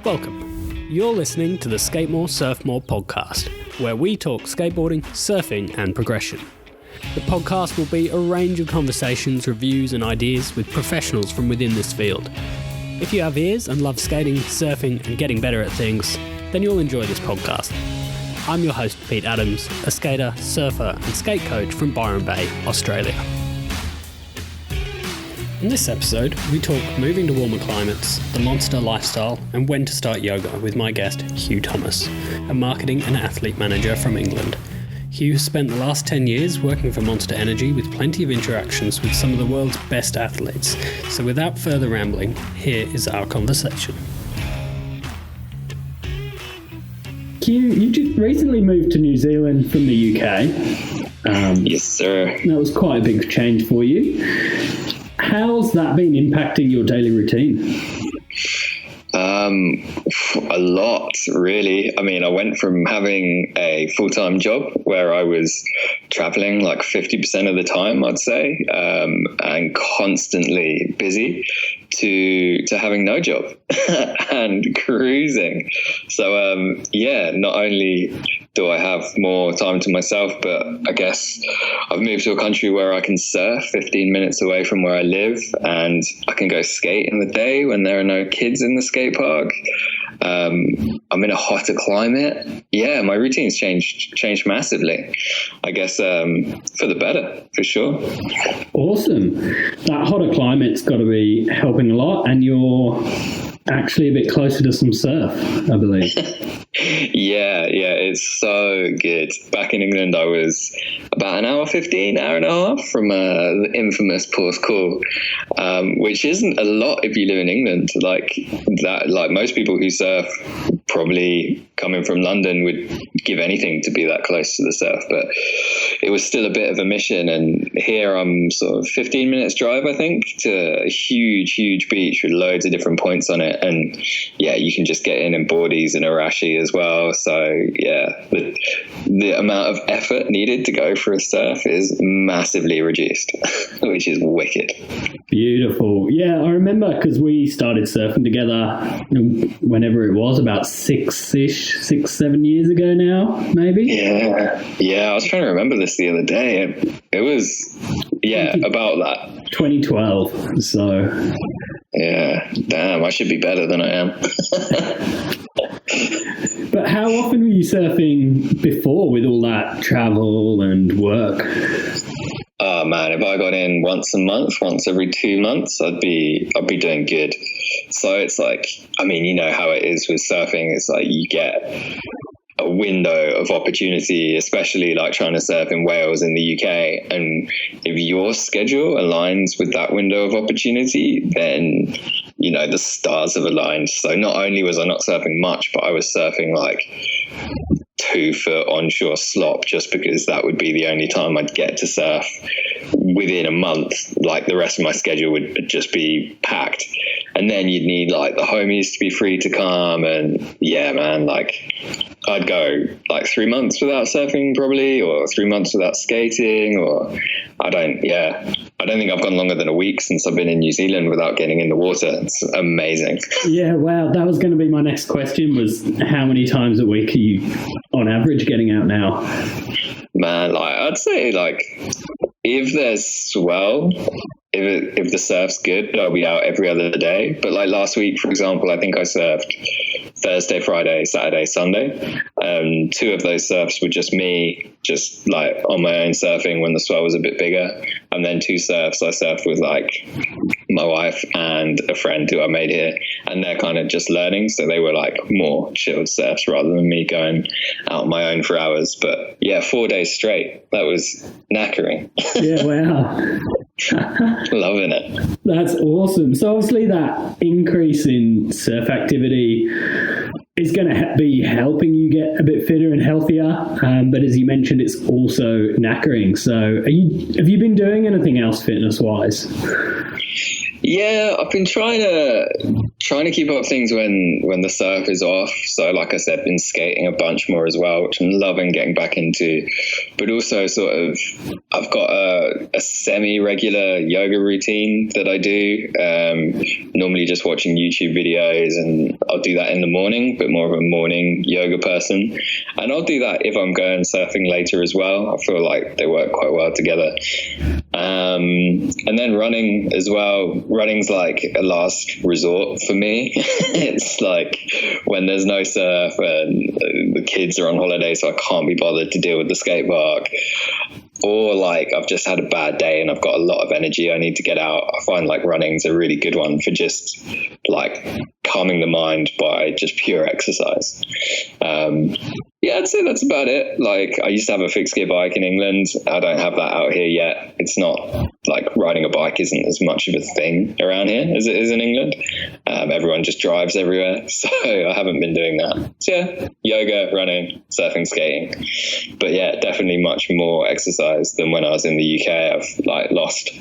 Welcome. You're listening to the SkateMoreSurfMore podcast, where we talk skateboarding, surfing, and progression. The podcast will be a range of conversations, reviews, and ideas with professionals from within this field. If you have ears and love skating, surfing, and getting better at things, then you'll enjoy this podcast. I'm your host, Pete Adams, a skater, surfer, and skate coach from Byron Bay, Australia. In this episode, we talk moving to warmer climates, the monster lifestyle, and when to start yoga with my guest, HughThomas, a marketing and athlete manager from England. Hugh has spent the last 10 years working for Monster Energy with plenty of interactions with some of the world's best athletes. So without further rambling, here is our conversation. Hugh, you just recently moved to New Zealand from the UK. Yes, sir. That was quite a big change for you. How's that been impacting your daily routine? A lot, really. I mean, I went from having a full-time job where I was traveling like 50% of the time, I'd say, and constantly busy, to having no job and cruising. So, not only do I have more time to myself, but I guess I've moved to a country where I can surf 15 minutes away from where I live, and I can go skate in the day when there are no kids in the skate park. I'm in a hotter climate. Yeah, my routine's changed massively. I guess for the better, for sure. Awesome. That hotter climate's got to be helping a lot, and you're actually a bit closer to some surf, I believe. Yeah, it's so good. Back in England, I was about an hour and a half from the infamous Porthcawl, which isn't a lot if you live in England. Like most people who surf, probably coming from London, would give anything to be that close to the surf, but it was still a bit of a mission. And here I'm sort of 15 minutes drive, I think, to a huge beach with loads of different points on it. And yeah, you can just get in boardies and Arashi as well. So yeah, the amount of effort needed to go for a surf is massively reduced, which is wicked. Beautiful. Yeah, I remember because we started surfing together whenever it was, about 7 years ago now, maybe. Yeah. I was trying to remember this the other day. It was, about that. 2012. So. Yeah, damn, I should be better than I am. But how often were you surfing before with all that travel and work? Oh man, if I got in once a month, once every 2 months, I'd be doing good. So it's like, I mean, you know how it is with surfing. It's like you get a window of opportunity, especially like trying to surf in Wales in the UK. And if your schedule aligns with that window of opportunity, then, you know, the stars have aligned. So not only was I not surfing much, but I was surfing like 2 foot onshore slop, just because that would be the only time I'd get to surf within a month. Like the rest of my schedule would just be packed. And then you'd need like the homies to be free to come. And yeah, man, like I'd go like 3 months without surfing probably, or 3 months without skating, or I don't think I've gone longer than a week since I've been in New Zealand without getting in the water. It's amazing. Yeah, wow. That was going to be my next question, was how many times a week are you on average getting out now? Man, like I'd say like if there's swell, if the surf's good, I'll be out every other day. But like last week, for example, I think I surfed Thursday, Friday, Saturday, Sunday. 2 of those surfs were just me, just like on my own surfing when the swell was a bit bigger. And then 2 surfs I surfed with like my wife and a friend who I made here, and they're kind of just learning. So they were like more chilled surfs rather than me going out on my own for hours. But yeah, 4 days straight. That was knackering. Yeah, wow. Loving it. That's awesome. So obviously that increase in surf activity is going to be helping you get a bit fitter and healthier. But as you mentioned, it's also knackering. So have you been doing anything else fitness wise? Yeah, I've been trying to keep up things when the surf is off. So like I said, been skating a bunch more as well, which I'm loving getting back into. But also sort of, I've got a semi-regular yoga routine that I do. Normally just watching YouTube videos, and I'll do that in the morning, but more of a morning yoga person. And I'll do that if I'm going surfing later as well. I feel like they work quite well together. And then running as well. Running's like a last resort for me. It's like when there's no surf and the kids are on holiday, so I can't be bothered to deal with the skate park. Or like I've just had a bad day and I've got a lot of energy I need to get out. I find like running's a really good one for just like calming the mind by just pure exercise. Yeah, I'd say that's about it. Like I used to have a fixed gear bike in England. I don't have that out here yet. It's not like riding a bike isn't as much of a thing around here as it is in England. Everyone just drives everywhere. So I haven't been doing that. So yeah, yoga, running, surfing, skating. But yeah, definitely much more exercise than when I was in the UK. I've like lost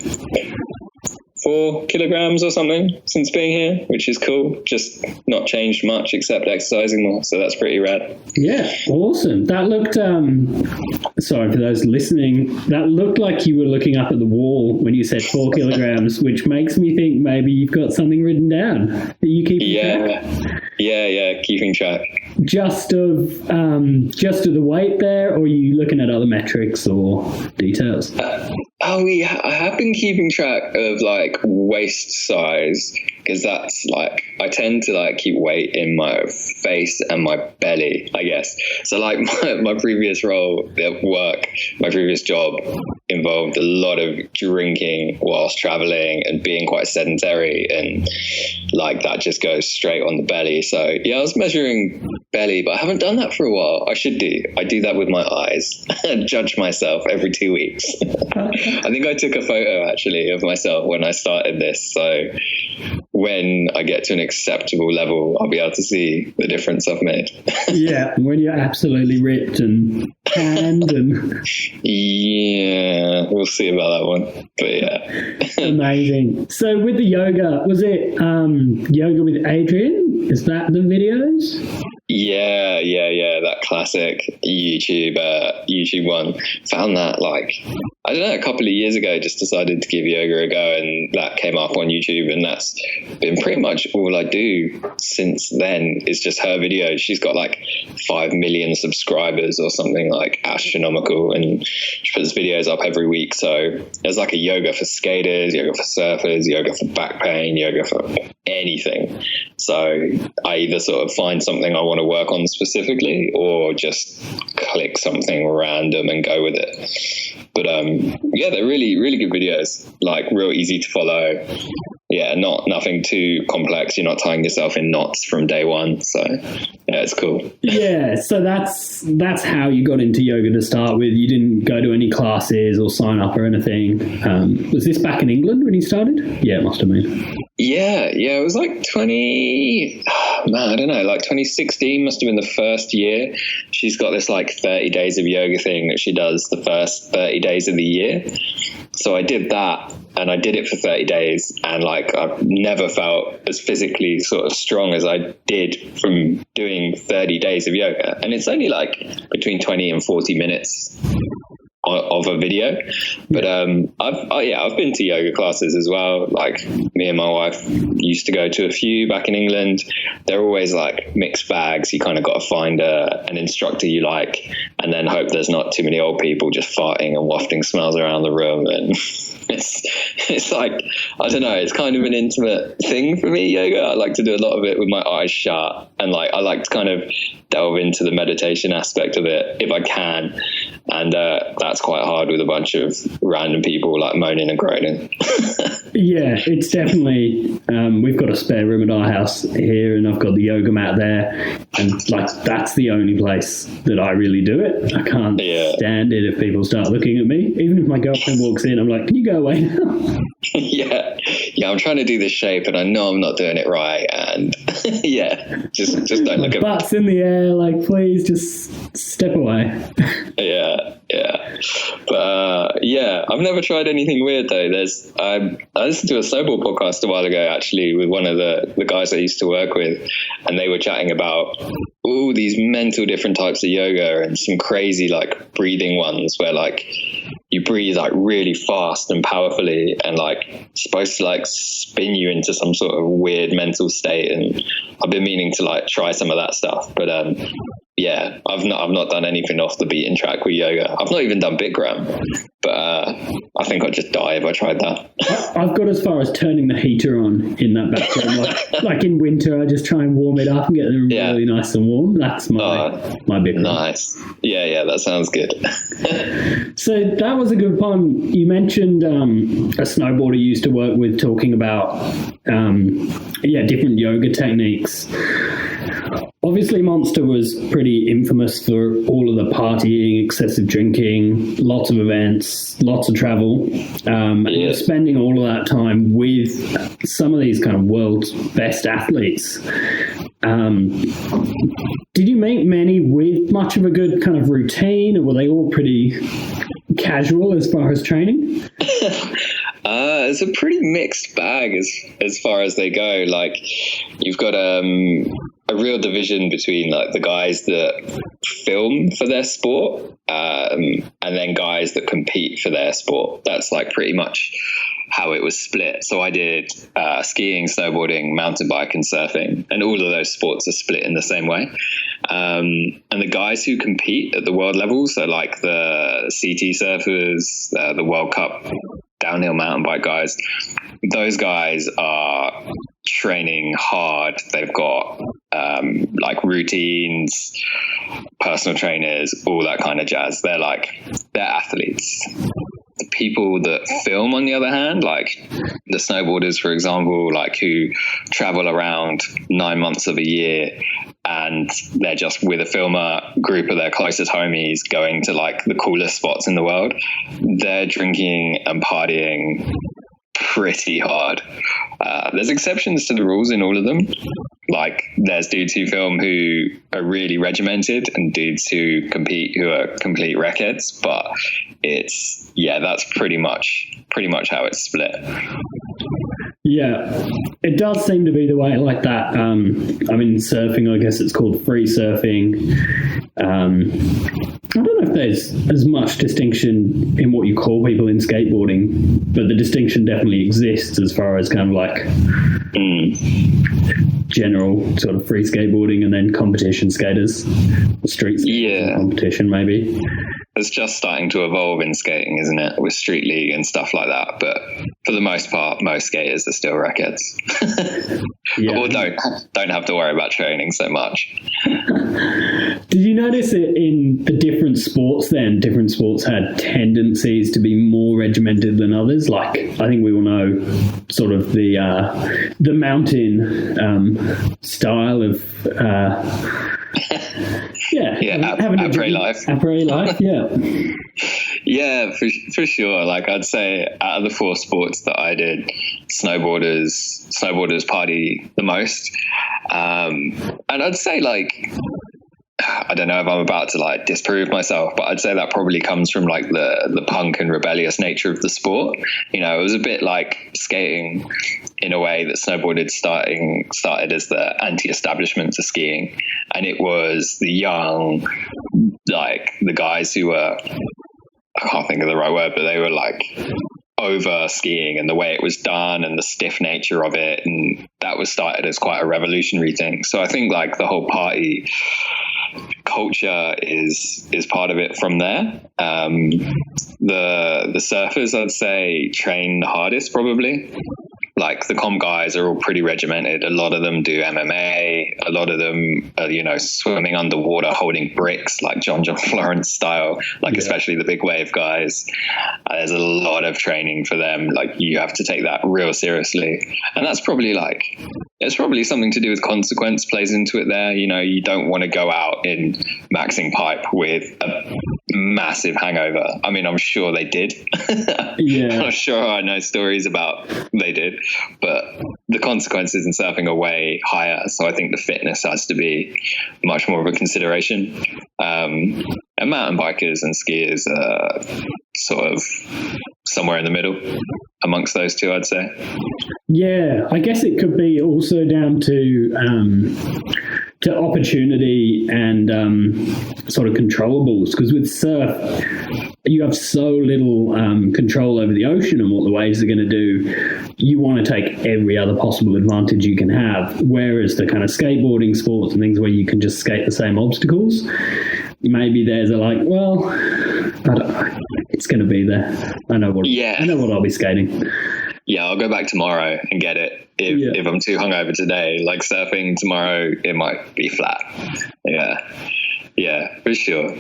4 kilograms or something since being here, which is cool. Just not changed much except exercising more. So that's pretty rad. Yeah, awesome. That looked, sorry for those listening, that looked like you were looking up at the wall when you said 4 kilograms, which makes me think maybe you've got something written down. Are you keeping track? Yeah, keeping track. Just of the weight there, or are you looking at other metrics or details? I have been keeping track of like waist size, because that's like I tend to like keep weight in my face and my belly, I guess. So like my previous role at work, my previous job involved a lot of drinking whilst traveling and being quite sedentary, and like that just goes straight on the belly. So yeah, I was measuring belly, but I haven't done that for a while. I should do. I do that with my eyes and judge myself every 2 weeks. I think I took a photo actually of myself when I started this. So when I get to an acceptable level, I'll be able to see the difference I've made. Yeah, when you're absolutely ripped and tanned and... Yeah, we'll see about that one. But yeah. Amazing. So with the yoga, was it yoga with Adrian? Is that the videos? Yeah, that classic YouTube one. Found that like, I don't know, a couple of years ago, just decided to give yoga a go, and that came up on YouTube, and that's been pretty much all I do since then is just her videos. She's got like 5 million subscribers or something like astronomical, and she puts videos up every week. So there's like a yoga for skaters, yoga for surfers, yoga for back pain, yoga for anything. So I either sort of find something I want to work on specifically, or just click something random and go with it. But yeah, they're really, really good videos, like real easy to follow. Yeah, nothing too complex. You're not tying yourself in knots from day one. So yeah, it's cool. Yeah, so that's how you got into yoga to start with. You didn't go to any classes or sign up or anything. Was this back in England when you started? Yeah, it must have been. Yeah, it was like 2016 must have been the first year. She's got this like 30 days of yoga thing that she does the first 30 days of the year. So I did that, and I did it for 30 days, and like I've never felt as physically sort of strong as I did from doing 30 days of yoga. And it's only like between 20 and 40 minutes of a video. But I've been to yoga classes as well. Like me and my wife used to go to a few back in England. They're always like mixed bags. You kind of got to find an instructor you like, and then hope there's not too many old people just farting and wafting smells around the room. And it's like, I don't know, it's kind of an intimate thing for me, yoga. I like to do a lot of it with my eyes shut, and like I like to kind of delve into the meditation aspect of it if I can. And that's quite hard with a bunch of random people like moaning and groaning. Yeah, it's definitely, we've got a spare room at our house here, and I've got the yoga mat there, and like that's the only place that I really do it. I can't stand it if people start looking at me. Even if my girlfriend walks in, I'm like, can you go away now? Yeah, I'm trying to do this shape and I know I'm not doing it right, and yeah, just don't look at me. Butts in the air, like please just step away. Yeah. But yeah, I've never tried anything weird though. I listened to a snowboard podcast a while ago, actually, with one of the guys I used to work with, and they were chatting about all these mental different types of yoga and some crazy like breathing ones where like you breathe like really fast and powerfully and like it's supposed to like spin you into some sort of weird mental state. And I've been meaning to like try some of that stuff, but yeah, I've not done anything off the beaten track with yoga. I've not even done Bikram, but I think I'd just die if I tried that. I've got as far as turning the heater on in that bathroom. Like in winter, I just try and warm it up and get them really nice and warm. That's my Bikram. Nice. Yeah, that sounds good. So that was a good one. You mentioned a snowboarder you used to work with talking about different yoga techniques. Obviously, Monster was pretty infamous for all of the partying, excessive drinking, lots of events, lots of travel, and spending all of that time with some of these kind of world's best athletes. Did you make many with much of a good kind of routine, or were they all pretty casual as far as training? It's a pretty mixed bag as far as they go. Like, you've got a real division between like the guys that film for their sport and then guys that compete for their sport. That's like pretty much how it was split. So I did skiing, snowboarding, mountain bike, and surfing, and all of those sports are split in the same way. And the guys who compete at the world level, so like the CT surfers, the World Cup downhill mountain bike guys, those guys are training hard. They've got like routines, personal trainers, all that kind of jazz. They're athletes. The people that film, on the other hand, like the snowboarders, for example, like who travel around 9 months of a year and they're just with a filmer group of their closest homies going to like the coolest spots in the world, they're drinking and partying pretty hard. There's exceptions to the rules in all of them. Like there's dudes who film who are really regimented and dudes who compete who are complete wreckheads, but that's pretty much how it's split. Yeah, it does seem to be the way like that. I mean, surfing, I guess it's called free surfing. I don't know if there's as much distinction in what you call people in skateboarding, but the distinction definitely exists as far as kind of like general sort of free skateboarding and then competition skaters, street skaters competition maybe. It's just starting to evolve in skating, isn't it, with Street League and stuff like that. But for the most part, most skaters are still wreckheads. Or don't have to worry about training so much. Did you notice it in the different sports then? Different sports had tendencies to be more regimented than others. Like, I think we all know sort of the mountain style of... après life. Après life, yeah. Yeah, for sure. Like I'd say out of the four sports that I did, snowboarders party the most. And I'd say like, I don't know if I'm about to like disprove myself, but I'd say that probably comes from like the punk and rebellious nature of the sport. You know, it was a bit like skating in a way that snowboarded started as the anti-establishment to skiing. And it was the young, like the guys who were, I can't think of the right word, but they were like over skiing and the way it was done and the stiff nature of it. And that was started as quite a revolutionary thing. So I think like the whole party culture is part of it from there. The surfers, I'd say, train the hardest probably. Like the comp guys are all pretty regimented. A lot of them do MMA. A lot of them are, swimming underwater, holding bricks like John Florence style, especially the big wave guys. There's a lot of training for them. Like you have to take that real seriously. And that's probably it's probably something to do with consequence plays into it there. You don't want to go out in maxing pipe with a massive hangover. I mean, I'm sure they did. Yeah. I'm sure I know stories about they did. But the consequences in surfing are way higher. So I think the fitness has to be much more of a consideration. And And mountain bikers and skiers are sort of somewhere in the middle amongst those two, I'd say. Yeah, I guess it could be also down to opportunity and sort of controllables, because with surf you have so little control over the ocean and what the waves are going to do. You want to take every other possible advantage you can have, whereas the kind of skateboarding sports and things where you can just skate the same obstacles, maybe there's a like, well, I don't know, it's going to be there. I know what I'll be skating. Yeah, I'll go back tomorrow and get it. If I'm too hungover today, like surfing tomorrow, it might be flat. Yeah, for sure.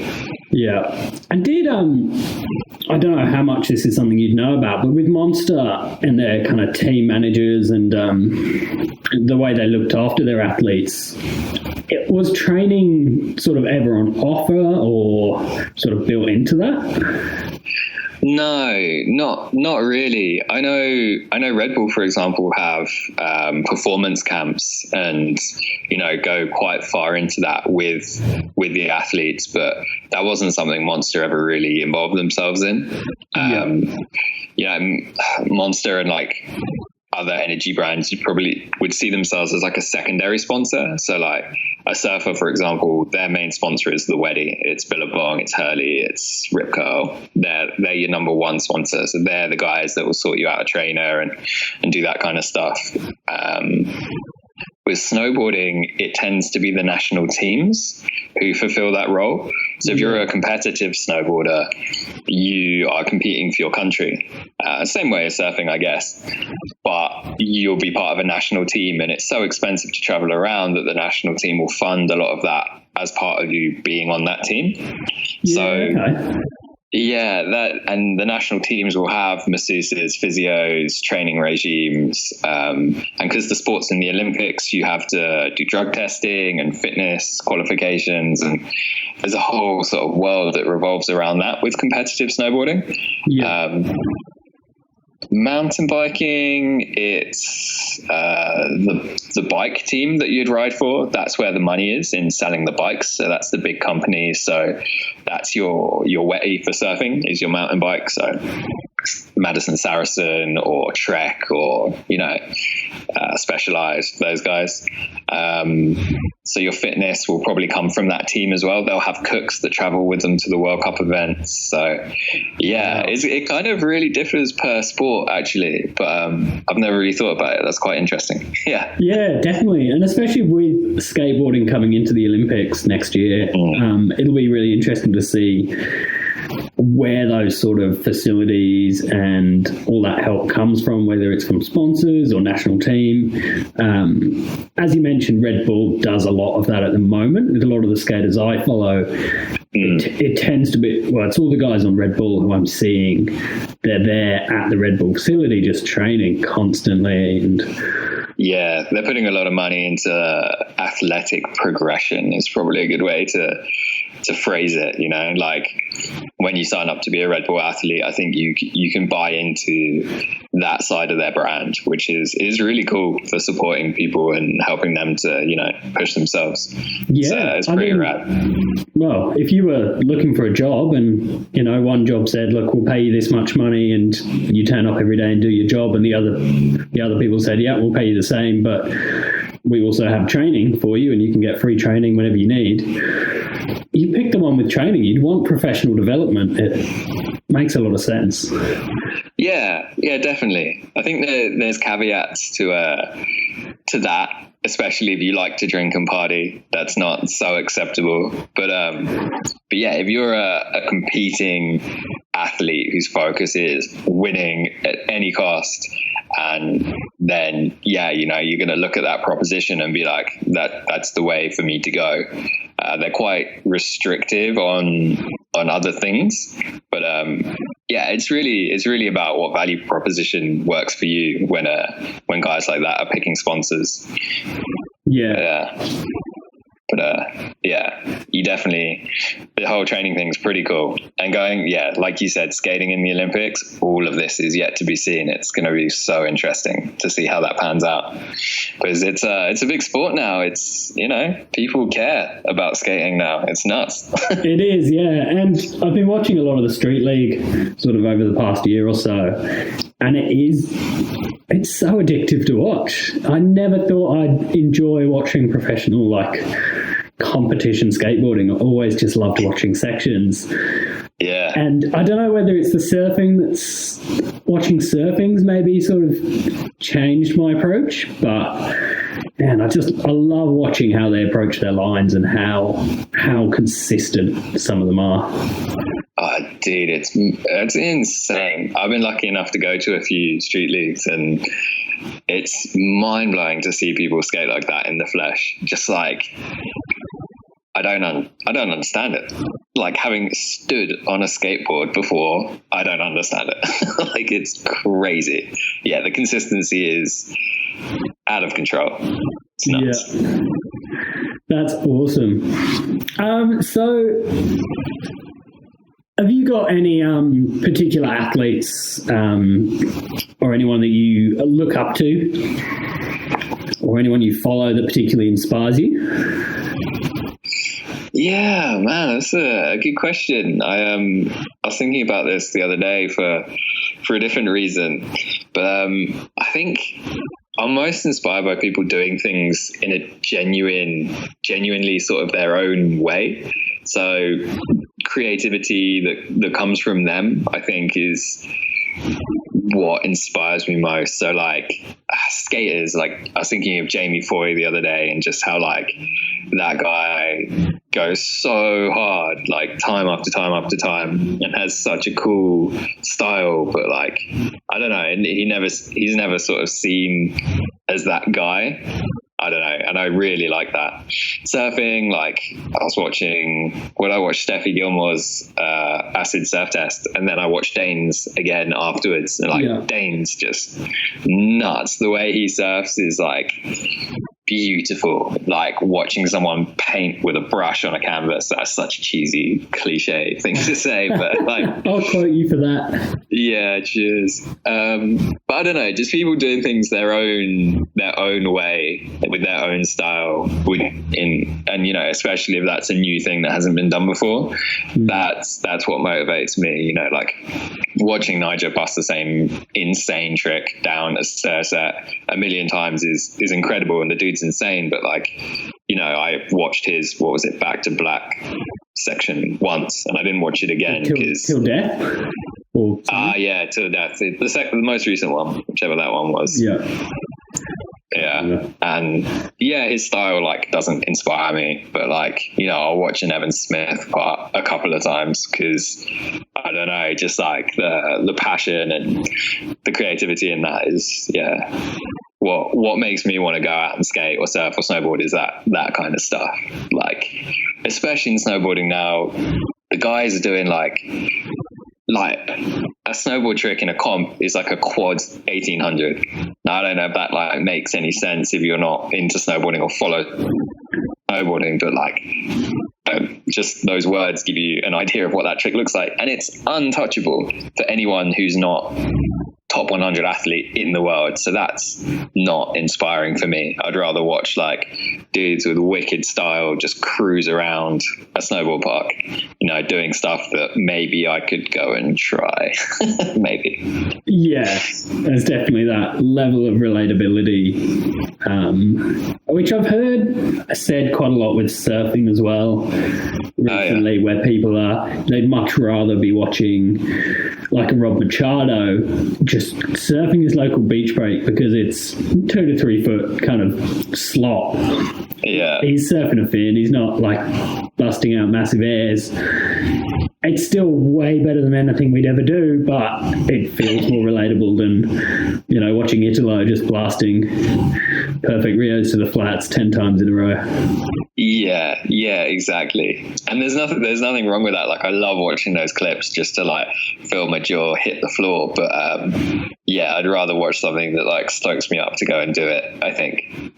Yeah. And did, I don't know how much this is something you'd know about, but with Monster and their kind of team managers and the way they looked after their athletes, it was training sort of ever on offer or sort of built into that? No, not really. I know Red Bull, for example, have performance camps and, you know, go quite far into that with the athletes, but that wasn't something Monster ever really involved themselves in. Monster and like other energy brands probably would see themselves as like a secondary sponsor. So like a surfer, for example, their main sponsor is the Weddy. It's Billabong, it's Hurley, it's Rip Curl. They're your number one sponsor. So they're the guys that will sort you out a trainer and do that kind of stuff. With snowboarding, it tends to be the national teams who fulfill that role. So if you're a competitive snowboarder, you are competing for your country. Same way as surfing, I guess. But you'll be part of a national team, and it's so expensive to travel around that the national team will fund a lot of that as part of you being on that team. Yeah, that, and the national teams will have masseuses, physios, training regimes, and because the sport's in the Olympics, you have to do drug testing and fitness qualifications, and there's a whole sort of world that revolves around that with competitive snowboarding. Mountain biking, it's the bike team that you'd ride for. That's where the money is, in selling the bikes. So that's the big company. So that's your wetty for surfing is your mountain bike. So Madison Saracen or Trek or, you know, Specialized, those guys. So your fitness will probably come from that team as well. They'll have cooks that travel with them to the World Cup events. So it kind of really differs per sport actually, but I've never really thought about it. That's quite interesting. Yeah, definitely. And especially with skateboarding coming into the Olympics next year, it'll be really interesting to see where those sort of facilities and all that help comes from, whether it's from sponsors or national team. As you mentioned, Red Bull does a lot of that at the moment. With a lot of the skaters I follow, it tends to be, well, it's all the guys on Red Bull who I'm seeing. They're there at the Red Bull facility just training constantly. And yeah, they're putting a lot of money into athletic progression is probably a good way to phrase it, you know, like when you sign up to be a Red Bull athlete, I think you can buy into that side of their brand, which is really cool for supporting people and helping them to, you know, push themselves. Yeah, so it's pretty rad. Well, if you were looking for a job and, you know, one job said, look, we'll pay you this much money and you turn up every day and do your job, and the other people said, yeah, we'll pay you the same, but we also have training for you and you can get free training whenever you need. You pick the one with training. You'd want professional development. It makes a lot of sense. Yeah, definitely. I think there's caveats to that, especially if you like to drink and party. That's not so acceptable. But yeah, if you're a competing athlete whose focus is winning at any cost, and then, yeah, you know, you're going to look at that proposition and be like, that's the way for me to go. They're quite restrictive on other things, but yeah, it's really about what value proposition works for you when guys like that are picking sponsors. Yeah. But yeah, the whole training thing's pretty cool. And going, like you said, skating in the Olympics, all of this is yet to be seen. It's going to be so interesting to see how that pans out, because it's a big sport now. It's, people care about skating now. It's nuts. It is, yeah. And I've been watching a lot of the Street League sort of over the past year or so, and it's so addictive to watch. I never thought I'd enjoy watching professional competition skateboarding. I always just loved watching sections. Yeah. And I don't know whether it's the surfing watching surfing's maybe sort of changed my approach, but man, I love watching how they approach their lines and how consistent some of them are. Oh, dude, it's insane. I've been lucky enough to go to a few street leagues, and it's mind-blowing to see people skate like that in the flesh. Just I don't understand it. Like, having stood on a skateboard before, I don't understand it. It's crazy. Yeah, the consistency is out of control. It's nuts. Yeah. That's awesome. So have you got any particular athletes or anyone that you look up to, or anyone you follow that particularly inspires you? Yeah, man, that's a good question. I was thinking about this the other day for a different reason, but I think I'm most inspired by people doing things in a genuinely sort of their own way. So creativity that comes from them, I think, is what inspires me most. So skaters, I was thinking of Jamie Foy the other day, and just how that guy goes so hard, time after time after time, and has such a cool style, but I don't know, and he's never sort of seen as that guy. I don't know, and I really like that. Surfing, I watched Steffi Gilmore's acid surf test, and then I watched Dane's again afterwards, and Dane's just nuts. The way he surfs is beautiful. Watching someone paint with a brush on a canvas. That's such a cheesy cliche thing to say, but I'll quote you for that. Yeah, cheers. But I don't know, just people doing things their own way, with their own style, and especially if that's a new thing that hasn't been done before. That's what motivates me. Watching Nigel bust the same insane trick down a stair set a million times is incredible, and the dude's insane. But I watched his Back to Black section once, and I didn't watch it again because till death. Till death. The most recent one, whichever that one was. Yeah. And his style doesn't inspire me, but I'll watch an Evan Smith part a couple of times, because I don't know, just the passion and the creativity in that is what makes me want to go out and skate or surf or snowboard, is that kind of stuff. Especially in snowboarding now, the guys are doing a snowboard trick in a comp is a quad 1800. Now, I don't know if that makes any sense if you're not into snowboarding or follow snowboarding, but just those words give you an idea of what that trick looks like, and it's untouchable for anyone who's not top 100 athlete in the world. So that's not inspiring for me. I'd rather watch dudes with wicked style just cruise around a snowboard park, doing stuff that maybe I could go and try. Maybe. Yeah, there's definitely that level of relatability, which I've heard said quite a lot with surfing as well recently, where people they'd much rather be watching a Rob Machado just surfing his local beach break, because it's 2 to 3 foot kind of slot. Yeah. He's surfing a fin. He's not busting out massive airs. It's still way better than anything we'd ever do, but it feels more relatable than, watching Italo just blasting perfect Rios to the flats 10 times in a row. Yeah, exactly. And there's nothing wrong with that. I love watching those clips just to feel my jaw hit the floor. But I'd rather watch something that stokes me up to go and do it, I think.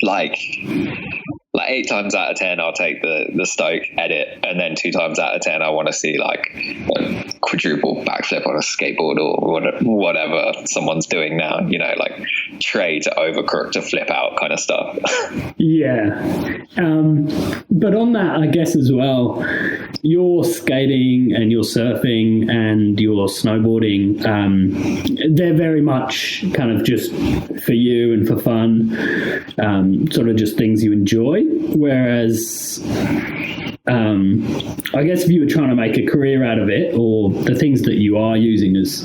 like 8 times out of 10, I'll take the stoke edit, and then 2 times out of 10, I want to see like a quadruple backflip on a skateboard or whatever someone's doing now, you know, like tray to overcrook to flip out kind of stuff. Yeah. But on that, I guess as well, your skating and your surfing and your snowboarding, they're very much kind of just for you and for fun, sort of just things you enjoy. Whereas, I guess if you were trying to make a career out of it, or the things that you are using as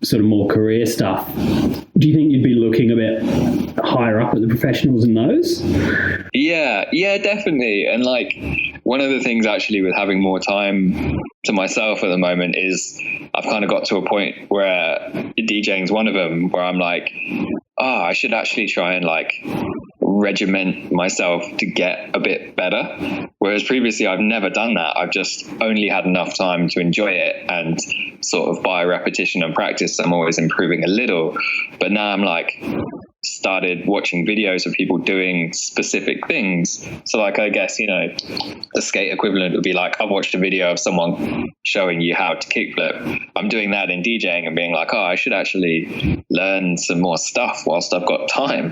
sort of more career stuff, do you think you'd be looking a bit higher up at the professionals in those? Yeah, definitely. And like one of the things actually with having more time to myself at the moment is I've kind of got to a point where DJing's one of them, where I'm like, I should actually try and like regiment myself to get a bit better. Whereas previously I've never done that. I've just only had enough time to enjoy it, and sort of by repetition and practice, I'm always improving a little. But now I'm like, started watching videos of people doing specific things. So like, I guess, you know, the skate equivalent would be like, I've watched a video of someone showing you how to kickflip. I'm doing that in DJing and being like, I should actually learn some more stuff whilst I've got time,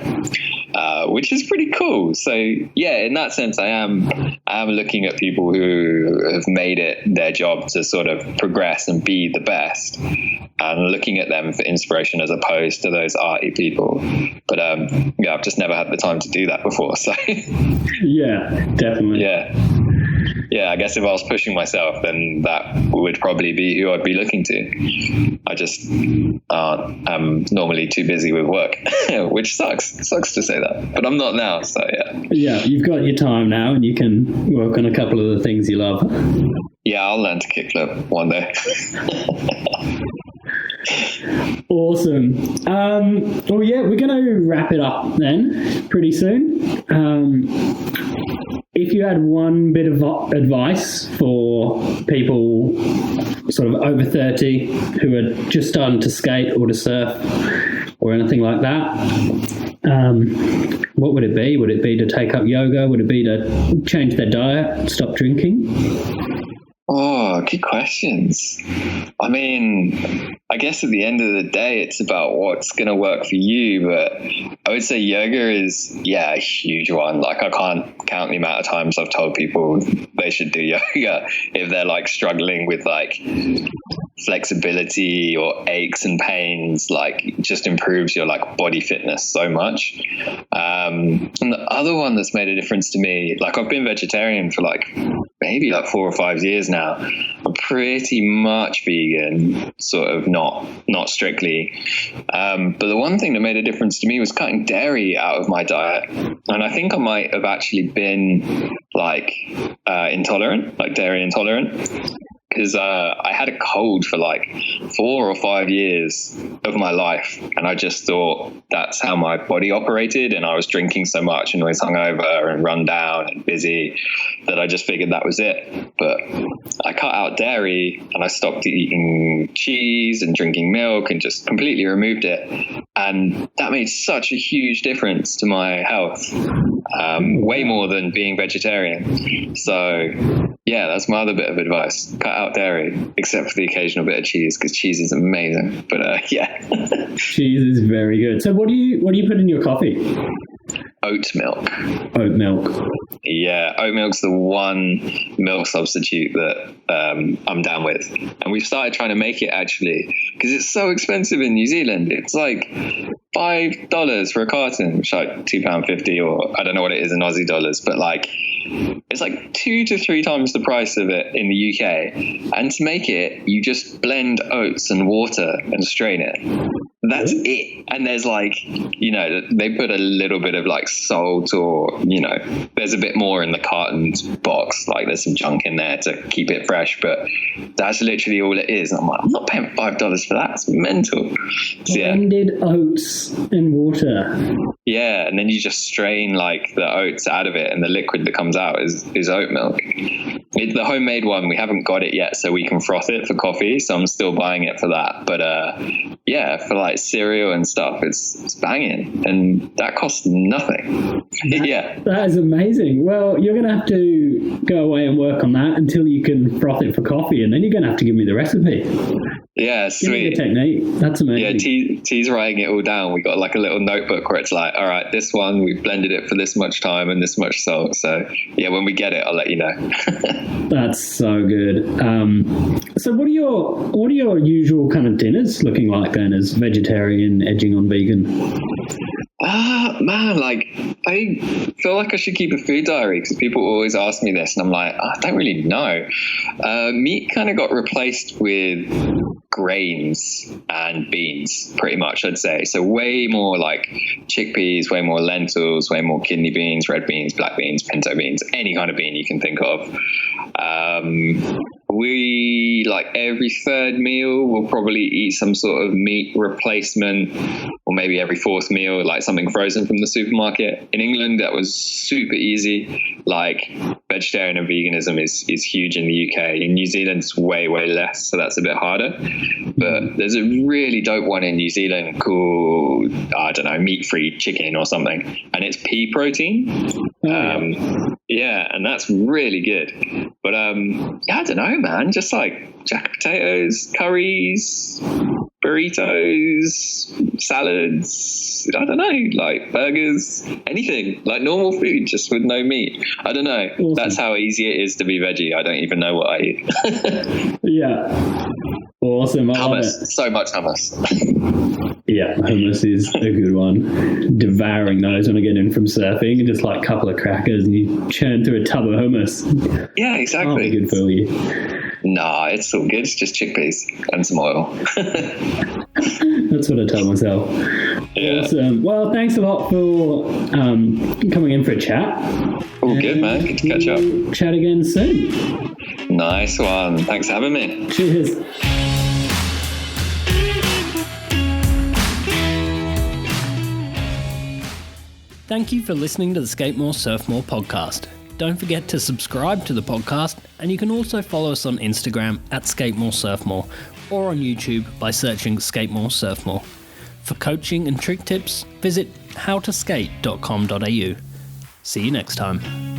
which is pretty cool. So yeah, in that sense, I am looking at people who have made it their job to sort of progress and be the best, and looking at them for inspiration as opposed to those arty people. But yeah, I've just never had the time to do that before. So yeah, definitely. Yeah, I guess if I was pushing myself, then that would probably be who I'd be looking to. I just am normally too busy with work, which sucks. It sucks to say that, but I'm not now. So yeah. Yeah, you've got your time now, and you can work on a couple of the things you love. Yeah, I'll learn to kickflip one day. Awesome. Well, yeah, we're going to wrap it up then pretty soon. If you had one bit of advice for people sort of over 30 who are just starting to skate or to surf or anything like that, what would it be? Would it be to take up yoga? Would it be to change their diet, stop drinking? Oh, good questions. I mean, I guess at the end of the day, it's about what's going to work for you. But I would say yoga is, a huge one. Like, I can't count the amount of times I've told people they should do yoga if they're like struggling with like flexibility or aches and pains. Like, it just improves your like body fitness so much. And the other one that's made a difference to me, like, I've been vegetarian for like maybe like 4 or 5 years now. I'm pretty much vegan, sort of not strictly. But the one thing that made a difference to me was cutting dairy out of my diet. And I think I might have actually been like intolerant, like dairy intolerant. Because I had a cold for like 4 or 5 years of my life, and I just thought that's how my body operated, and I was drinking so much and always hungover and run down and busy that I just figured that was it. But I cut out dairy and I stopped eating cheese and drinking milk and just completely removed it, and that made such a huge difference to my health, way more than being vegetarian. So yeah, that's my other bit of advice. Cut out dairy, except for the occasional bit of cheese, because cheese is amazing. But yeah. Cheese is very good. So what do you put in your coffee? Oat milk. Oat milk. Yeah, oat milk's the one milk substitute that I'm down with. And we've started trying to make it, actually, because it's so expensive in New Zealand. It's like $5 for a carton, which is like £2.50, or I don't know what it is in Aussie dollars, but like it's like 2 to 3 times the price of it in the UK. And to make it, you just blend oats and water and strain it. That's it. And there's like, you know, they put a little bit of like salt, or, you know, there's a bit more in the cartoned box. Like, there's some junk in there to keep it fresh, but that's literally all it is. And I'm like, I'm not paying $5 for that. It's mental. So, blended oats and water. Yeah, and then you just strain like the oats out of it, and the liquid that comes out is oat milk. The homemade one, we haven't got it yet, so we can froth it for coffee. So I'm still buying it for that. But yeah, for like cereal and stuff, it's banging, and that costs nothing. Yeah, that is amazing. Well, you're gonna have to go away and work on that until you can froth it for coffee, and then you're gonna have to give me the recipe. Yeah, sweet. Give me the technique. That's amazing. Yeah, T's writing it all down. We got like a little notebook where it's like, all right, this one we've blended it for this much time and this much salt. So yeah, when we get it, I'll let you know. That's so good. So what are your usual kind of dinners looking like then, as vegetarian edging on vegan? Man, like I feel like I should keep a food diary, because people always ask me this and I'm like, I don't really know. Meat kind of got replaced with grains and beans, pretty much, I'd say. So way more like chickpeas, way more lentils, way more kidney beans, red beans, black beans, pinto beans, any kind of bean you can think of. We, like, every third meal we'll probably eat some sort of meat replacement, or maybe every fourth meal, like something frozen from the supermarket. In England, that was super easy. Like, vegetarian and veganism is huge in the UK. In New Zealand, it's way, way less, so that's a bit harder. But there's a really dope one in New Zealand called, I don't know, meat-free chicken or something, and it's pea protein. Yeah, and that's really good. But yeah, I don't know, man. Just like jack potatoes, curries, burritos, salads. I don't know, like burgers, anything, like normal food, just with no meat. I don't know. Awesome. That's how easy it is to be veggie. I don't even know what I eat. Yeah. Awesome. I love it. So much hummus. Yeah, hummus is a good one. Devouring those when I get in from surfing, and just like a couple of crackers and you churn through a tub of hummus. Yeah, exactly. Oh, good for you. Nah, it's all good. It's just chickpeas and some oil. That's what I tell myself. Yeah. Awesome. Well, thanks a lot for coming in for a chat. All good, man. Good to catch up. Chat again soon. Nice one. Thanks for having me. Cheers. Thank you for listening to the SkateMoreSurfMore podcast. Don't forget to subscribe to the podcast, and you can also follow us on Instagram at SkateMoreSurfMore, or on YouTube by searching SkateMoreSurfMore. For coaching and trick tips, visit howtoskate.com.au. See you next time.